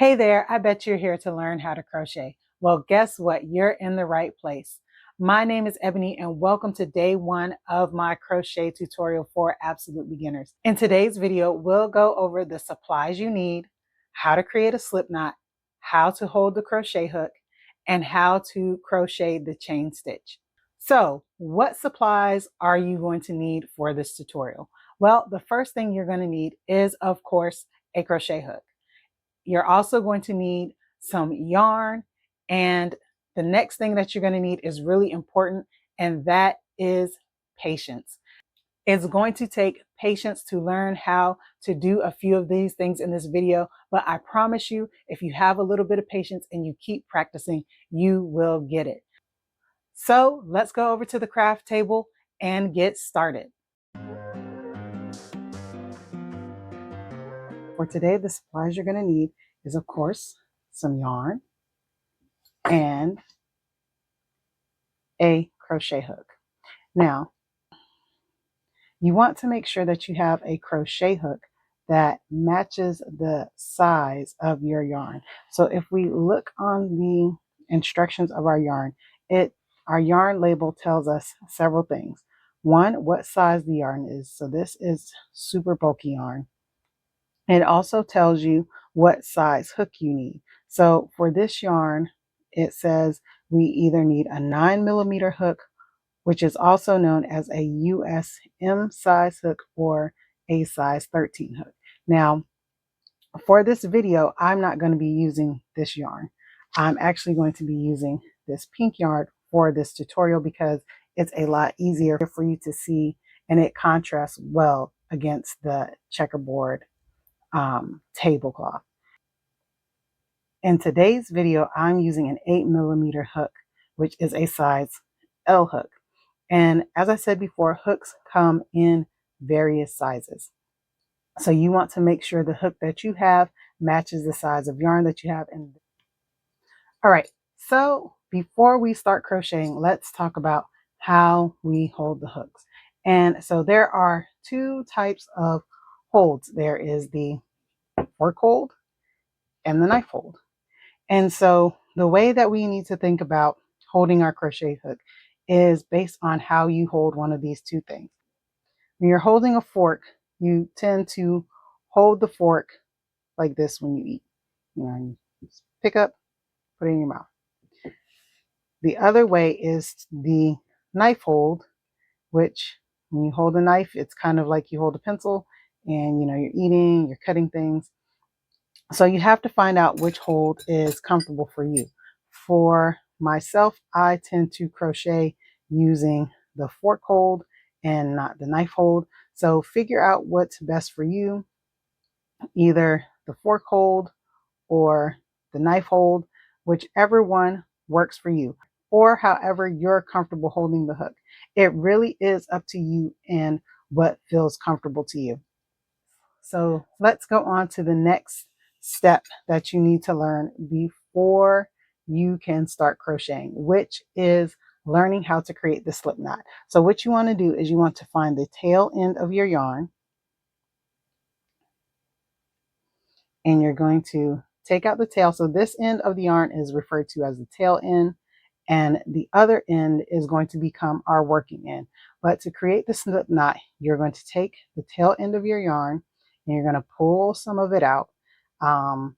Hey there, I bet you're here to learn how to crochet. Well, guess what? You're in the right place. My name is Ebony and welcome to day one of my crochet tutorial for absolute beginners. In today's video, we'll go over the supplies you need, how to create a slip knot, how to hold the crochet hook, and how to crochet the chain stitch. So, what supplies are you going to need for this tutorial? Well, the first thing you're going to need is, of course, a crochet hook. You're also going to need some yarn, and the next thing that you're going to need is really important, and that is patience. It's going to take patience to learn how to do a few of these things in this video, but I promise you, if you have a little bit of patience and you keep practicing, you will get it. So let's go over to the craft table and get started. For today, the supplies you're going to need is, of course, some yarn and a crochet hook. Now, you want to make sure that you have a crochet hook that matches the size of your yarn. So if we look on the instructions of our yarn, our yarn label tells us several things. One, what size the yarn is. So this is super bulky yarn. It also tells you what size hook you need. So for this yarn, it says we either need a 9mm hook, which is also known as a US M size hook or a size 13 hook. Now, for this video, I'm not going to be using this yarn. I'm actually going to be using this pink yarn for this tutorial because it's a lot easier for you to see and it contrasts well against the checkerboard tablecloth. In today's video, I'm using an 8mm hook, which is a size L hook. And as I said before, hooks come in various sizes. So you want to make sure the hook that you have matches the size of yarn that you have. All right, so before we start crocheting, let's talk about how we hold the hooks. And so there are two types of holds. There is the fork hold and the knife hold. And so the way that we need to think about holding our crochet hook is based on how you hold one of these two things. When you're holding a fork, you tend to hold the fork like this when you eat. You just pick up, put it in your mouth. The other way is the knife hold, which when you hold a knife, it's kind of like you hold a pencil and you're eating, you're cutting things. So you have to find out which hold is comfortable for you. For myself, I tend to crochet using the fork hold and not the knife hold. So figure out what's best for you, either the fork hold or the knife hold, whichever one works for you, or however you're comfortable holding the hook. It really is up to you and what feels comfortable to you. So let's go on to the next step that you need to learn before you can start crocheting, which is learning how to create the slip knot. So what you want to do is you want to find the tail end of your yarn, and you're going to take out the tail. So this end of the yarn is referred to as the tail end, and the other end is going to become our working end. But to create the slip knot, you're going to take the tail end of your yarn and you're going to pull some of it out. And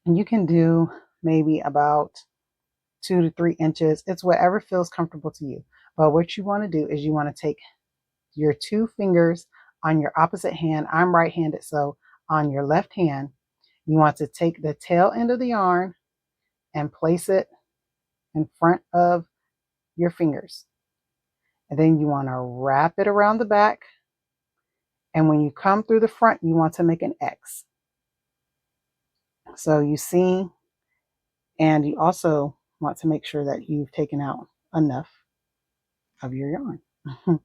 you can do maybe about 2 to 3 inches. It's whatever feels comfortable to you. But what you want to do is you want to take your 2 fingers on your opposite hand. I'm right-handed, so on your left hand, you want to take the tail end of the yarn and place it in front of your fingers. And then you want to wrap it around the back. And when you come through the front, you want to make an X. So you see, and you also want to make sure that you've taken out enough of your yarn. All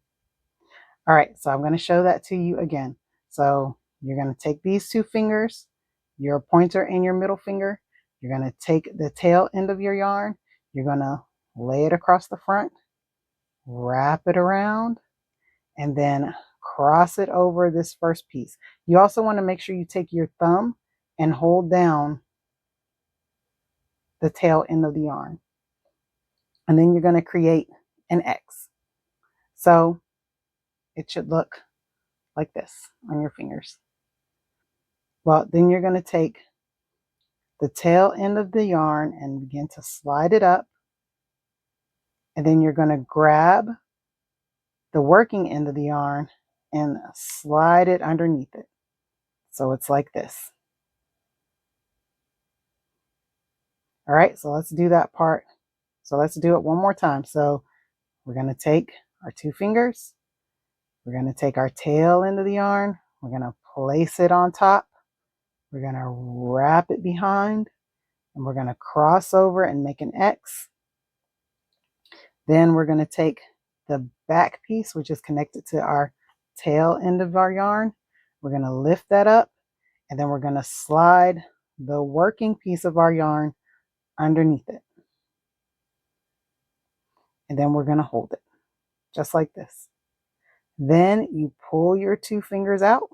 right, so I'm going to show that to you again. So you're going to take these 2 fingers, your pointer and your middle finger. You're going to take the tail end of your yarn. You're going to lay it across the front, wrap it around, and then cross it over this first piece. You also want to make sure you take your thumb and hold down the tail end of the yarn. And then you're going to create an X. So it should look like this on your fingers. Well, then you're going to take the tail end of the yarn and begin to slide it up. And then you're going to grab the working end of the yarn and slide it underneath it. So it's like this. All right, so let's do that part. So let's do it one more time. So we're going to take our 2 fingers. We're going to take our tail end of the yarn. We're going to place it on top. We're going to wrap it behind. And we're going to cross over and make an X. Then we're going to take the back piece, which is connected to our tail end of our yarn. We're going to lift that up. And then we're going to slide the working piece of our yarn underneath it. And then we're going to hold it just like this. Then you pull your 2 fingers out.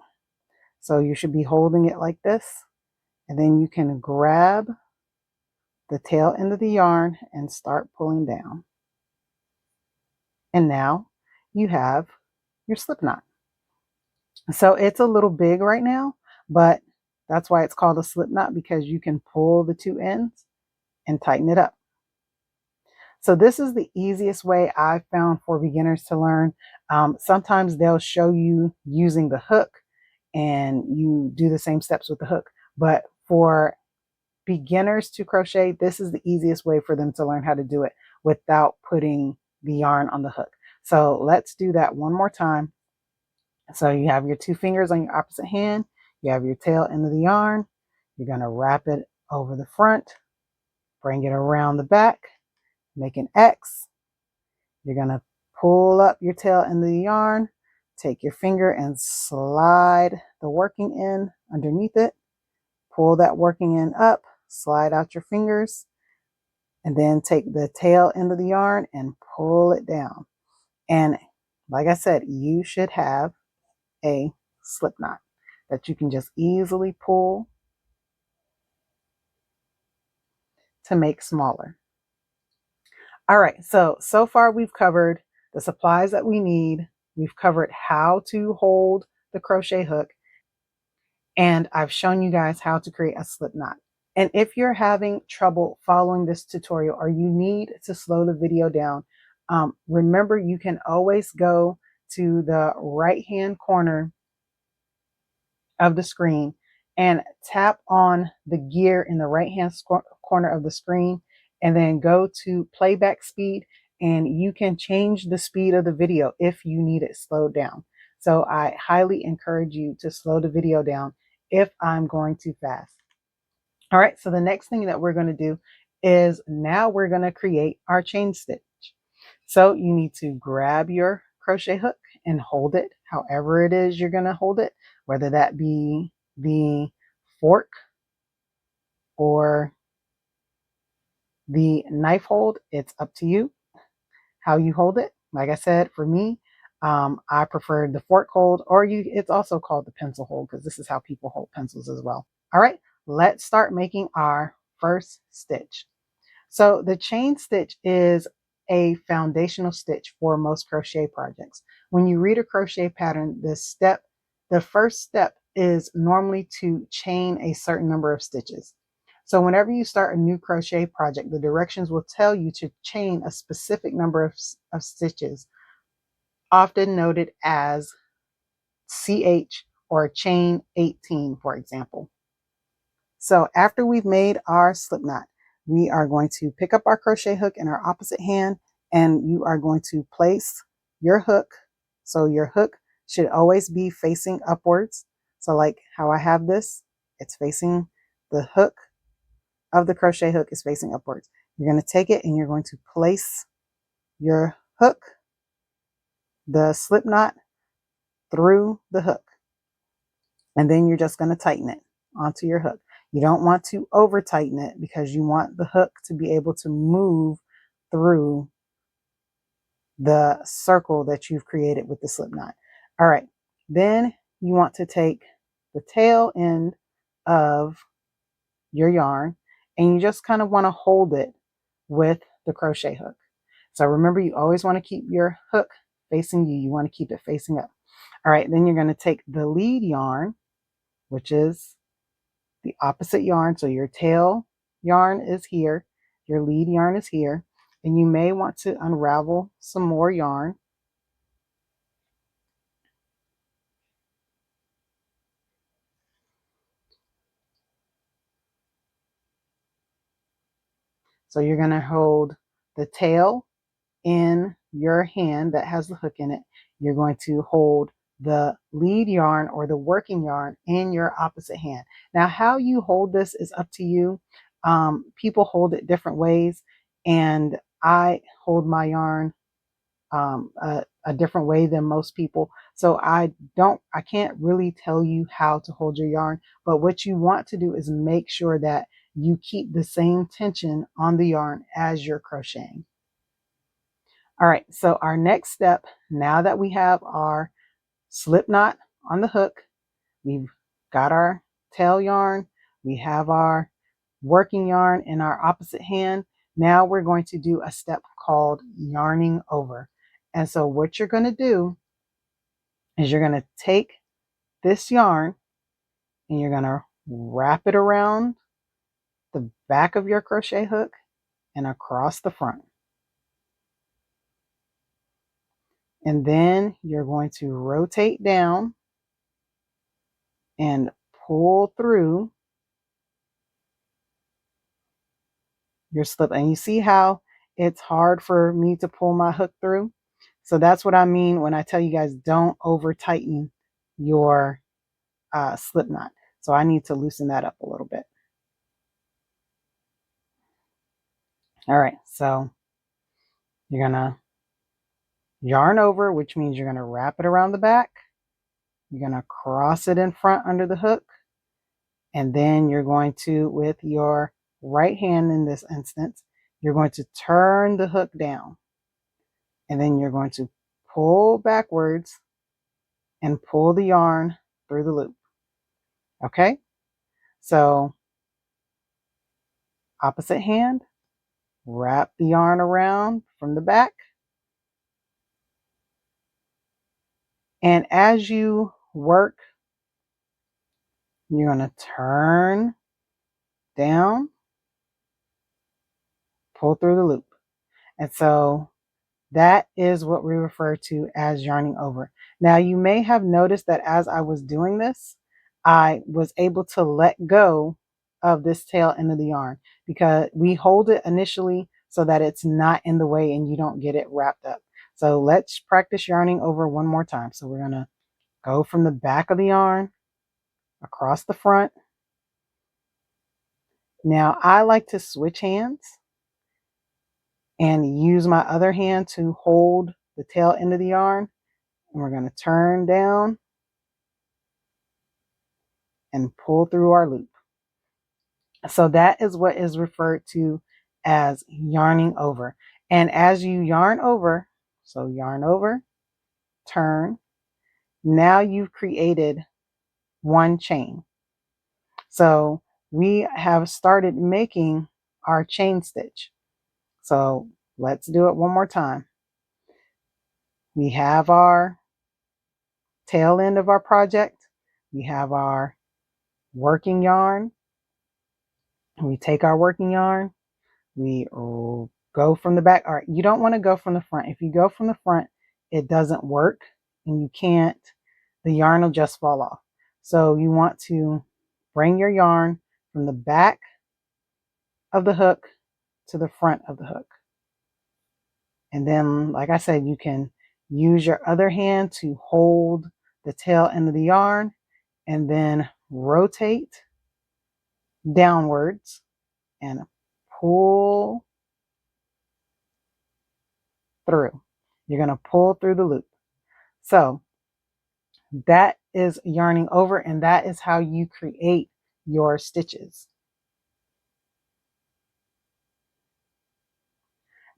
So you should be holding it like this. And then you can grab the tail end of the yarn and start pulling down. And now you have your slip knot. So it's a little big right now, but that's why it's called a slip knot, because you can pull the 2 ends and tighten it up. So this is the easiest way I've found for beginners to learn. Sometimes they'll show you using the hook and you do the same steps with the hook. But for beginners to crochet, this is the easiest way for them to learn how to do it without putting the yarn on the hook. So let's do that one more time. So you have your 2 fingers on your opposite hand. You have your tail end of the yarn. You're going to wrap it over the front, bring it around the back, make an X. You're going to pull up your tail end of the yarn, take your finger and slide the working end underneath it. Pull that working end up, slide out your fingers, and then take the tail end of the yarn and pull it down. And like I said, you should have a slip knot that you can just easily pull to make smaller. All right, so far we've covered the supplies that we need. We've covered how to hold the crochet hook, and I've shown you guys how to create a slip knot. And if you're having trouble following this tutorial or you need to slow the video down, remember you can always go to the right-hand corner of the screen and tap on the gear in the right-hand corner of the screen and then go to playback speed, and you can change the speed of the video if you need it slowed down. So I highly encourage you to slow the video down if I'm going too fast. All right, so the next thing that we're going to do is now we're going to create our chain stitch. So you need to grab your crochet hook and hold it however it is you're going to hold it, whether that be the fork or the knife hold. It's up to you how you hold it. Like I said, for me, I prefer the fork hold, or it's also called the pencil hold, because this is how people hold pencils as well. All right, let's start making our first stitch. So the chain stitch is a foundational stitch for most crochet projects. When you read a crochet pattern, the first step is normally to chain a certain number of stitches. So whenever you start a new crochet project, the directions will tell you to chain a specific number of stitches, often noted as CH or chain 18, for example. So after we've made our slip knot, we are going to pick up our crochet hook in our opposite hand, and you are going to place your hook. So your hook should always be facing upwards. So like how I have this, it's facing, the hook of the crochet hook is facing upwards. You're going to take it and you're going to place your hook, the slip knot, through the hook. And then you're just going to tighten it onto your hook. You don't want to over tighten it because you want the hook to be able to move through the circle that you've created with the slip knot. All right, then you want to take the tail end of your yarn and you just kind of want to hold it with the crochet hook. So remember, you always want to keep your hook facing you. You want to keep it facing up. All right, then you're going to take the lead yarn, which is the opposite yarn. So your tail yarn is here, your lead yarn is here, and you may want to unravel some more yarn. So you're going to hold the tail in your hand that has the hook in it. You're going to hold the lead yarn or the working yarn in your opposite hand. Now, how you hold this is up to you. People hold it different ways, and I hold my yarn a different way than most people. So I can't really tell you how to hold your yarn, but what you want to do is make sure that you keep the same tension on the yarn as you're crocheting. All right, so our next step, now that we have our slip knot on the hook, we've got our tail yarn, we have our working yarn in our opposite hand. Now we're going to do a step called yarning over. And so what you're going to do is you're going to take this yarn and you're going to wrap it around the back of your crochet hook and across the front. And then you're going to rotate down and pull through your slip. And you see how it's hard for me to pull my hook through? So that's what I mean when I tell you guys don't over tighten your slip knot. So I need to loosen that up a little bit. All right, so you're gonna yarn over, which means you're gonna wrap it around the back. You're gonna cross it in front under the hook. And then you're going to, with your right hand in this instance, you're going to turn the hook down. And then you're going to pull backwards and pull the yarn through the loop. Okay? So opposite hand, wrap the yarn around from the back. And as you work, you're going to turn down, pull through the loop. And so that is what we refer to as yarning over. Now, you may have noticed that as I was doing this, I was able to let go of this tail end of the yarn because we hold it initially so that it's not in the way and you don't get it wrapped up. So let's practice yarning over one more time. So we're going to go from the back of the yarn across the front. Now, I like to switch hands and use my other hand to hold the tail end of the yarn. And we're going to turn down and pull through our loop. So that is what is referred to as yarning over. And as you yarn over, so yarn over, turn, now you've created one chain. So we have started making our chain stitch. So let's do it one more time. We have our tail end of our project. We have our working yarn. We take our working yarn. We go from the back. All right, you don't want to go from the front. If you go from the front, it doesn't work and you can't, the yarn will just fall off. So you want to bring your yarn from the back of the hook to the front of the hook. And then, like I said, you can use your other hand to hold the tail end of the yarn and then rotate downwards and pull through. You're going to pull through the loop. So that is yarning over, and that is how you create your stitches.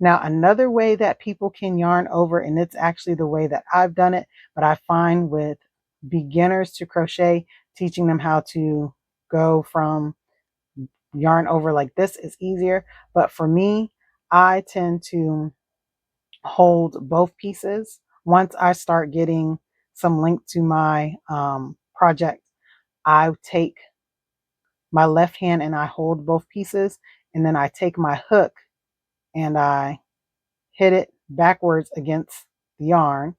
Now, another way that people can yarn over, and it's actually the way that I've done it, but I find with beginners to crochet, teaching them how to go from yarn over like this is easier. But for me, I tend to hold both pieces. Once I start getting some length to my project, I take my left hand and I hold both pieces, and then I take my hook and I hit it backwards against the yarn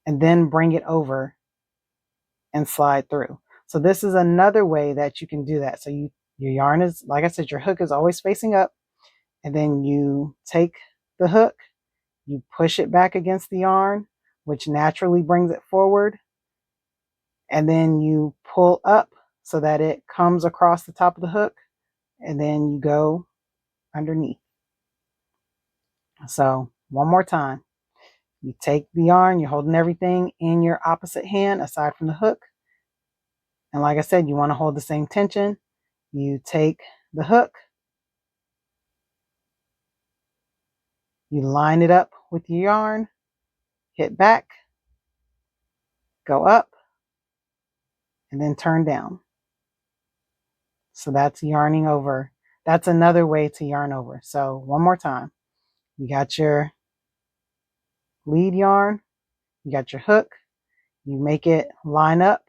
and then bring it over and slide through. So this is another way that you can do that. So your yarn is, like I said, your hook is always facing up, and then you take the hook, you push it back against the yarn, which naturally brings it forward, and then you pull up so that it comes across the top of the hook, and then you go underneath. So one more time. You take the yarn, you're holding everything in your opposite hand aside from the hook. And like I said, you want to hold the same tension. You take the hook, you line it up with your yarn, hit back, go up, and then turn down. So that's yarning over. That's another way to yarn over. So one more time. You got your lead yarn, you got your hook, you make it line up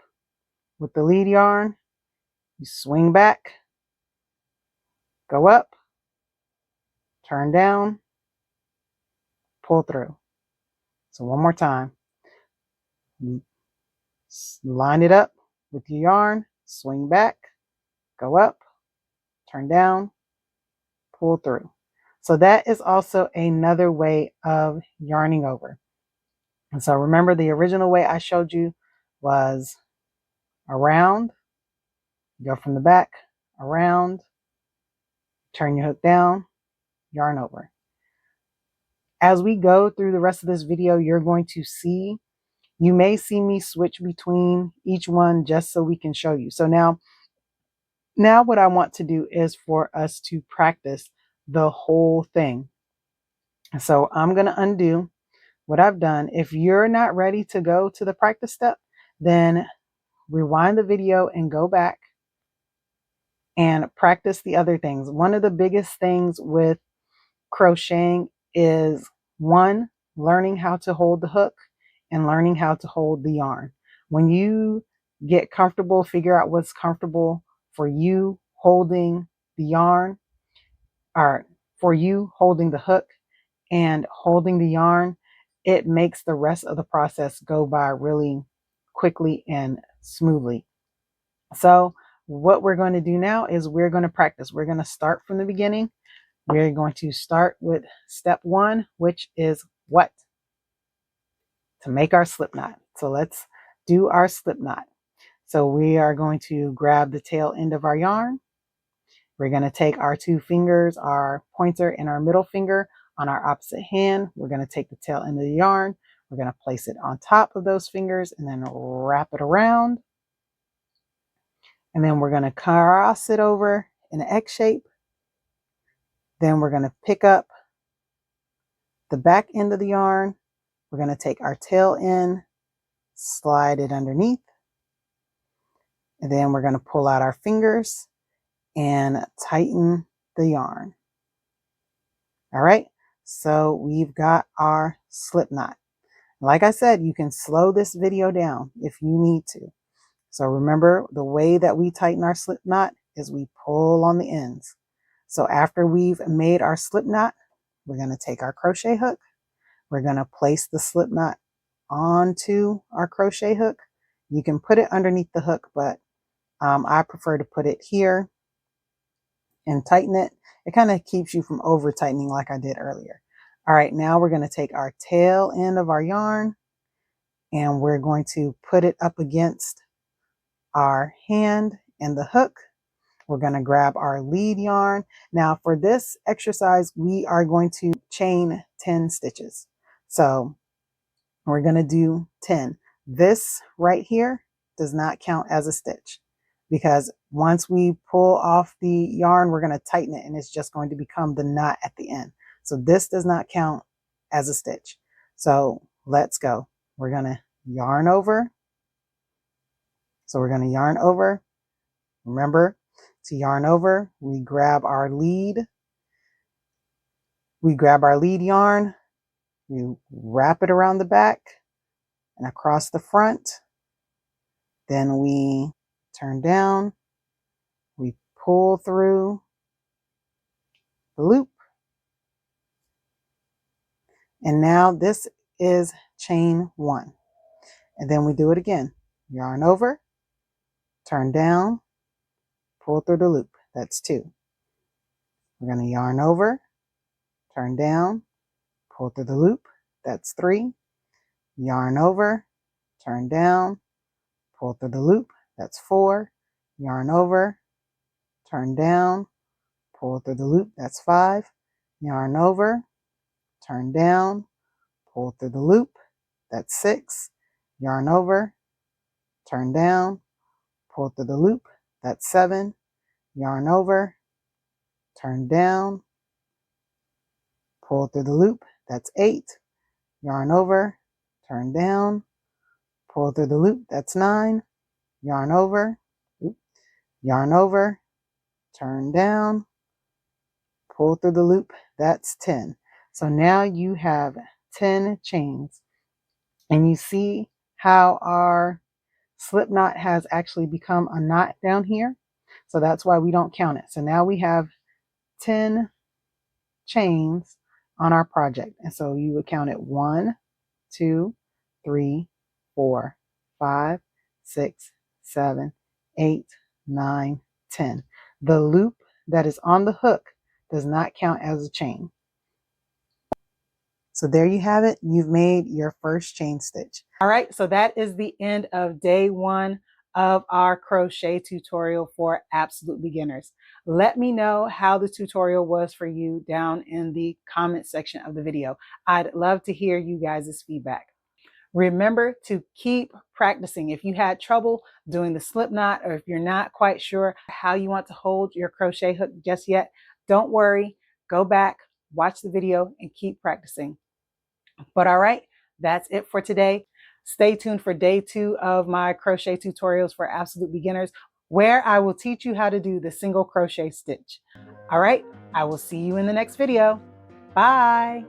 with the lead yarn, you swing back, go up, turn down, pull through. So one more time. You line it up with your yarn, swing back, go up, turn down, pull through. So that is also another way of yarning over. And so remember, the original way I showed you was around, go from the back, around, turn your hook down, yarn over. As we go through the rest of this video, you're going to see, you may see me switch between each one just so we can show you. So now what I want to do is for us to practice the whole thing. So I'm going to undo what I've done. If you're not ready to go to the practice step, then rewind the video and go back and practice the other things. One of the biggest things with crocheting is, one, learning how to hold the hook and learning how to hold the yarn. When you get comfortable, figure out what's comfortable for you holding the yarn, or for you holding the hook and holding the yarn, it makes the rest of the process go by really quickly and smoothly. So what we're going to do now is we're going to practice. We're going to start from the beginning. We're going to start with step one, which is what? To make our slip knot. So let's do our slip knot. So we are going to grab the tail end of our yarn. We're going to take our two fingers, our pointer and our middle finger, on our opposite hand. We're going to take the tail end of the yarn. We're going to place it on top of those fingers and then wrap it around. And then we're going to cross it over in an X shape. Then we're going to pick up the back end of the yarn. We're going to take our tail end, slide it underneath. And then we're going to pull out our fingers and tighten the yarn. All right, so we've got our slip knot. Like I said, you can slow this video down if you need to. So remember, the way that we tighten our slip knot is we pull on the ends. So after we've made our slip knot, we're going to take our crochet hook. We're going to place the slip knot onto our crochet hook. You can put it underneath the hook, but I prefer to put it here and tighten it. It kind of keeps you from over tightening like I did earlier. All right, now we're going to take our tail end of our yarn and we're going to put it up against our hand and the hook. We're going to grab our lead yarn. Now for this exercise, we are going to chain 10 stitches. So we're going to do 10. This right here does not count as a stitch, because once we pull off the yarn, we're going to tighten it and it's just going to become the knot at the end. So this does not count as a stitch. So let's go. We're going to yarn over. So we're going to yarn over. Remember, To yarn over, we grab our lead. We grab our lead yarn, we wrap it around the back and across the front. Then we turn down, we pull through the loop. And now this is chain 1. And then we do it again. Yarn over, turn down, pull through the loop. That's 2. We're going to yarn over, turn down, pull through the loop. That's 3. Yarn over, turn down, pull through the loop. That's 4. Yarn over, turn down, pull through the loop. That's 5. Yarn over, turn down, pull through the loop. That's 6. Yarn over, turn down, pull through the loop. That's 7. Yarn over, turn down, pull through the loop. That's 8. Yarn over, turn down, pull through the loop. That's 9. Yarn over, yarn over, turn down, pull through the loop. That's 10. So now you have 10 chains, and you see how our slip knot has actually become a knot down here. So that's why we don't count it. So now we have 10 chains on our project. And so you would count it 1, 2, 3, 4, 5, 6, 7, 8, 9, 10. The loop that is on the hook does not count as a chain. So there you have it. You've made your first chain stitch. All right, so that is the end of day 1 of our crochet tutorial for absolute beginners. Let me know how the tutorial was for you down in the comment section of the video. I'd love to hear you guys' feedback. Remember to keep practicing. If you had trouble doing the slip knot, or if you're not quite sure how you want to hold your crochet hook just yet, don't worry. Go back, watch the video, and keep practicing. But all right, that's it for today. Stay tuned for day 2 of my crochet tutorials for absolute beginners, where I will teach you how to do the single crochet stitch. All right, I will see you in the next video. Bye.